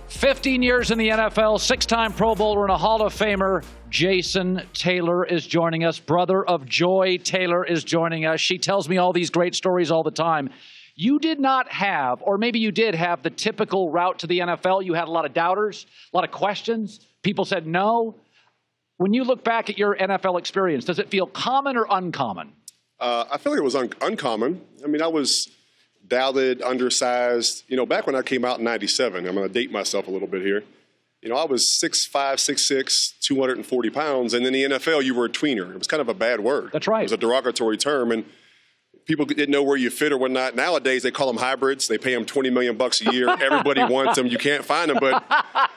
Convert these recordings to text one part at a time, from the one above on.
15 years in the NFL, six-time Pro Bowler and a Hall of Famer. Jason Taylor is joining us. Brother of Joy Taylor is joining us. She tells me all these great stories all the time. You did not have, or maybe you did have, the typical route to the NFL. You had a lot of doubters, a lot of questions. People said no. When you look back at your NFL experience, does it feel common or uncommon? I feel like it was uncommon. I mean, I was doubted, undersized. You know, back when I came out in '97, I'm going to date myself a little bit here. You know, I was 6'5", 6'6", 240 pounds. And in the NFL, you were a tweener. It was kind of a bad word. That's right. It was a derogatory term. And people didn't know where you fit or whatnot. Nowadays, they call them hybrids. They pay them $20 million a year. Everybody wants them. You can't find them. But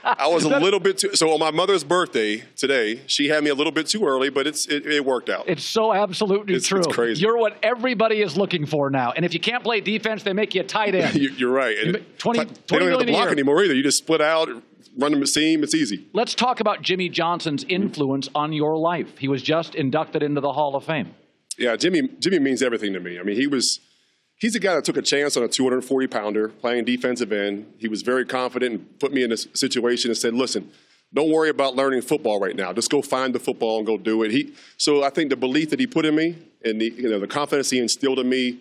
I was a little bit too. So on my mother's birthday today, she had me a little bit too early, but it worked out. It's so absolutely true. It's crazy. You're what everybody is looking for now. And if you can't play defense, they make you a tight end. You're right. And they don't have to block anymore either. You just split out, run the seam. It's easy. Let's talk about Jimmy Johnson's influence on your life. He was just inducted into the Hall of Fame. Yeah, Jimmy means everything to me. I mean, he's a guy that took a chance on a 240-pounder playing defensive end. He was very confident and put me in this situation and said, listen, don't worry about learning football right now. Just go find the football and go do it. So I think the belief that he put in me and the confidence he instilled in me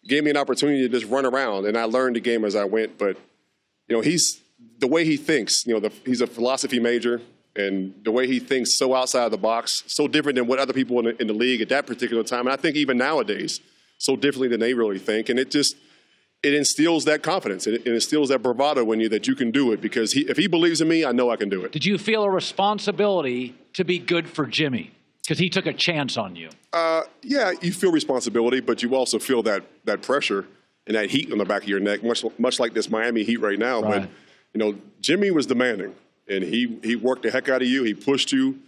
gave me an opportunity to just run around, and I learned the game as I went. But, you know, the way he thinks, he's a philosophy major. And the way he thinks so outside of the box, so different than what other people in the league at that particular time. And I think even nowadays, so differently than they really think. And it instills that confidence. It instills that bravado in you that you can do it. Because if he believes in me, I know I can do it. Did you feel a responsibility to be good for Jimmy? Because he took a chance on you. Yeah, you feel responsibility, but you also feel that pressure and that heat on the back of your neck, much like this Miami Heat right now. Right. But, Jimmy was demanding. And he worked the heck out of you. He pushed you.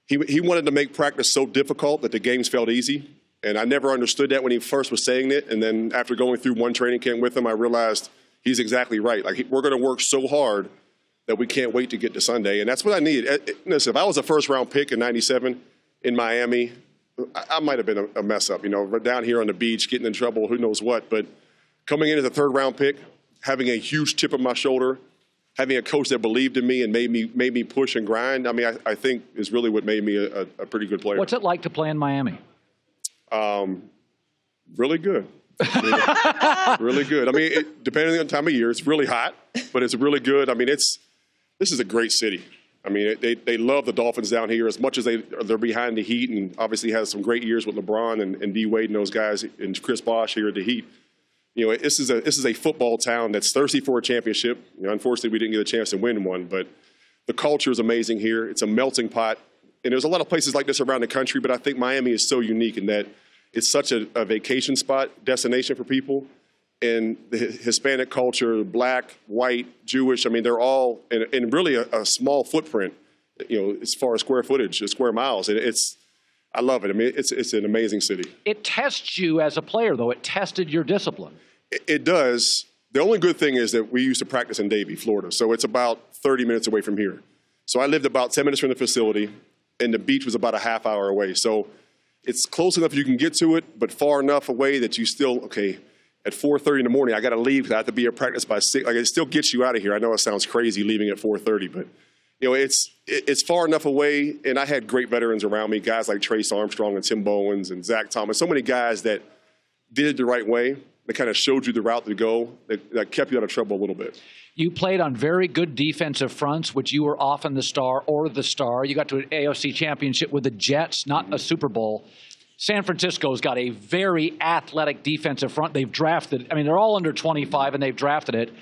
He wanted to make practice so difficult that the games felt easy. And I never understood that when he first was saying it. And then after going through one training camp with him, I realized he's exactly right. Like, we're going to work so hard that we can't wait to get to Sunday. And that's what I need. Listen, if I was a first-round pick in '97 in Miami, I might have been a mess up. Down here on the beach, getting in trouble, who knows what. But coming in as a third-round pick, having a huge chip on my shoulder, having a coach that believed in me and made me push and grind, I mean, I think is really what made me a pretty good player. What's it like to play in Miami? Really good. Really good. I mean, depending on the time of year, it's really hot, but it's really good. I mean, this is a great city. I mean, they love the Dolphins down here as much as they're behind the Heat, and obviously has some great years with LeBron and D. Wade and those guys and Chris Bosh here at the Heat. This is a football town that's thirsty for a championship. Unfortunately, we didn't get a chance to win one, but the culture is amazing here. It's a melting pot. And there's a lot of places like this around the country, but I think Miami is so unique in that it's such a vacation spot, destination for people. And the Hispanic culture, black, white, Jewish, I mean, they're all in really a small footprint, as far as square footage, square miles. And I love it. I mean, it's an amazing city. It tests you as a player, though. It tested your discipline. It does. The only good thing is that we used to practice in Davie, Florida. So it's about 30 minutes away from here. So I lived about 10 minutes from the facility, and the beach was about a half hour away. So it's close enough you can get to it, but far enough away that you still, at 4:30 in the morning, I got to leave because I have to be at practice by 6. Like, it still gets you out of here. I know it sounds crazy leaving at 4:30, but it's far enough away, and I had great veterans around me, guys like Trace Armstrong and Tim Bowens and Zach Thomas, so many guys that did it the right way, that kind of showed you the route to go, that kept you out of trouble a little bit. You played on very good defensive fronts, which you were often the star or the star. You got to an AFC championship with the Jets, not a Super Bowl. San Francisco's got a very athletic defensive front. They've drafted, they're all under 25, and they've drafted it.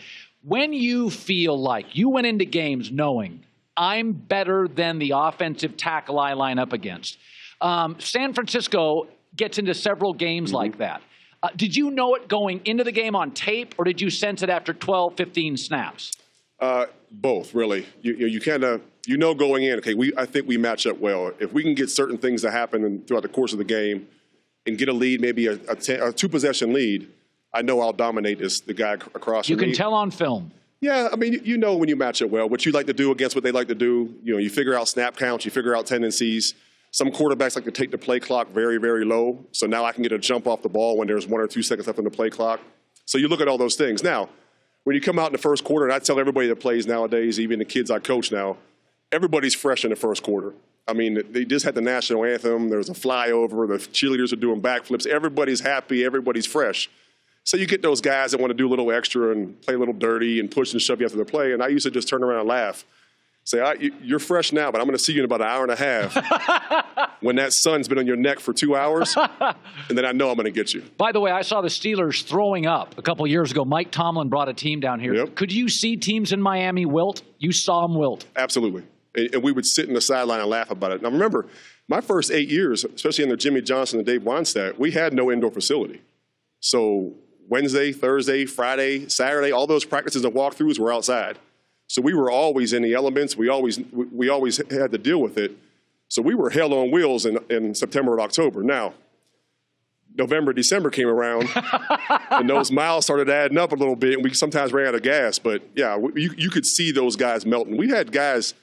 When you feel like you went into games knowing I'm better than the offensive tackle I line up against, San Francisco gets into several games like that. Did you know it going into the game on tape, or did you sense it after 12, 15 snaps? Both, really. You kind of, going in, I think we match up well. If we can get certain things to happen throughout the course of the game and get a lead, maybe a two-possession lead, I know I'll dominate the guy across from me. You can tell on film. Yeah, when you match up well, what you like to do against what they like to do. You figure out snap counts, you figure out tendencies. Some quarterbacks like to take the play clock very, very low, so now I can get a jump off the ball when there's 1 or 2 seconds left on the play clock. So you look at all those things. Now, when you come out in the first quarter, and I tell everybody that plays nowadays, even the kids I coach now, everybody's fresh in the first quarter. I mean, they just had the national anthem. There's a flyover. The cheerleaders are doing backflips. Everybody's happy. Everybody's fresh. So you get those guys that want to do a little extra and play a little dirty and push and shove you after the play. And I used to just turn around and laugh. Say, you're fresh now, but I'm going to see you in about an hour and a half when that sun's been on your neck for 2 hours, and then I know I'm going to get you. By the way, I saw the Steelers throwing up a couple years ago. Mike Tomlin brought a team down here. Yep. Could you see teams in Miami wilt? You saw them wilt. Absolutely. And we would sit in the sideline and laugh about it. Now, remember, my first 8 years, especially under Jimmy Johnson and Dave Weinstein, we had no indoor facility. So Wednesday, Thursday, Friday, Saturday, all those practices and walkthroughs were outside. So we were always in the elements. We always had to deal with it. So we were hell on wheels in September and October. Now, November, December came around, and those miles started adding up a little bit, and we sometimes ran out of gas. But, yeah, you could see those guys melting. We had guys,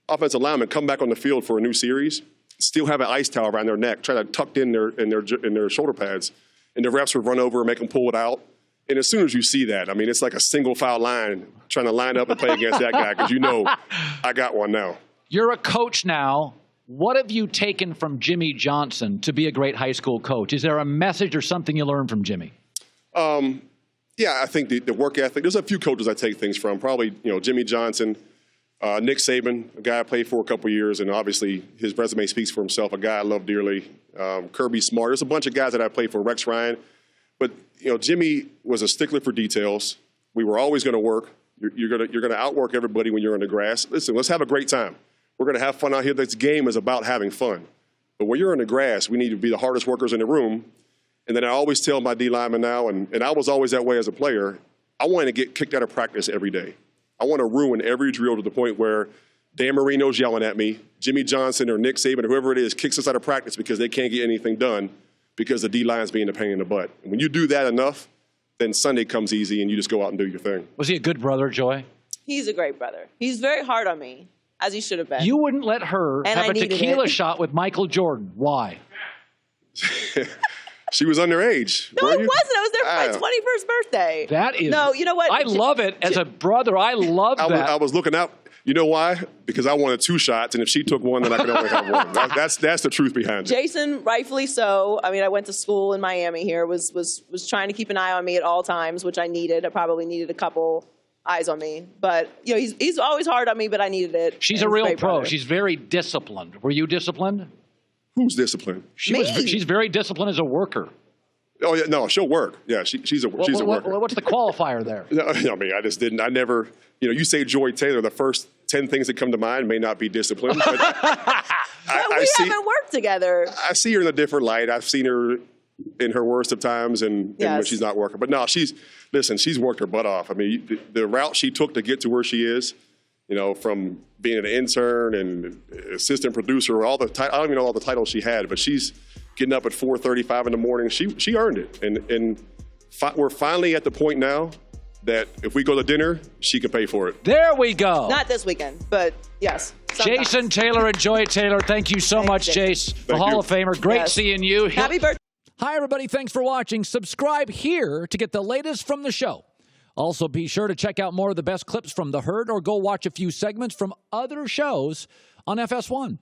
offensive linemen, come back on the field for a new series, still have an ice towel around their neck, try to tuck in their shoulder pads, and the refs would run over and make them pull it out. And as soon as you see that, I mean, it's like a single foul line trying to line up and play against that guy because you know I got one now. You're a coach now. What have you taken from Jimmy Johnson to be a great high school coach? Is there a message or something you learned from Jimmy? Yeah, I think the work ethic. There's a few coaches I take things from. Probably, Jimmy Johnson, Nick Saban, a guy I played for a couple of years, and obviously his resume speaks for himself, a guy I love dearly. Kirby Smart. There's a bunch of guys that I played for, Rex Ryan. But, Jimmy was a stickler for details. We were always going to work. You're going to outwork everybody when you're on the grass. Listen, let's have a great time. We're going to have fun out here. This game is about having fun. But when you're on the grass, we need to be the hardest workers in the room. And then I always tell my D linemen now, and I was always that way as a player, I want to get kicked out of practice every day. I want to ruin every drill to the point where Dan Marino's yelling at me, Jimmy Johnson or Nick Saban or whoever it is kicks us out of practice because they can't get anything done because the D-line's being a pain in the butt. And when you do that enough, then Sunday comes easy and you just go out and do your thing. Was he a good brother, Joy? He's a great brother. He's very hard on me, as he should have been. You wouldn't let her have a tequila shot with Michael Jordan. Why? She was underage. No, it wasn't. It was their friend's 21st birthday. That is. No, you know what? I love it. As a brother, I love that. I was looking out. You know why? Because I wanted 2 shots, and if she took one, then I could only have one. That's the truth behind it. Jason, rightfully so. I mean, I went to school in Miami here, was trying to keep an eye on me at all times, which I needed. I probably needed a couple eyes on me. But, he's always hard on me, but I needed it. She's a real pro. Brother. She's very disciplined. Were you disciplined? Who's disciplined? She's very disciplined as a worker. Oh, yeah, no, she'll work. Yeah, she's a worker. What's the qualifier there? I mean, I just didn't. I never, you say Joy Taylor, the first 10 things that come to mind may not be disciplined. But we haven't worked together. I see her in a different light. I've seen her in her worst of times and when she's not working. But no, she's worked her butt off. I mean, the route she took to get to where she is, from being an intern and assistant producer, I don't even know all the titles she had, but she's getting up at 4:35 in the morning. She earned it. And we're finally at the point now that if we go to dinner, she can pay for it. There we go. Not this weekend, but yes. Sometimes. Jason Taylor and Joy Taylor, thank you so much, Jace. The Hall of Famer. Great seeing you. Happy birthday. Hi, everybody. Thanks for watching. Subscribe here to get the latest from the show. Also, be sure to check out more of the best clips from The Herd or go watch a few segments from other shows on FS1.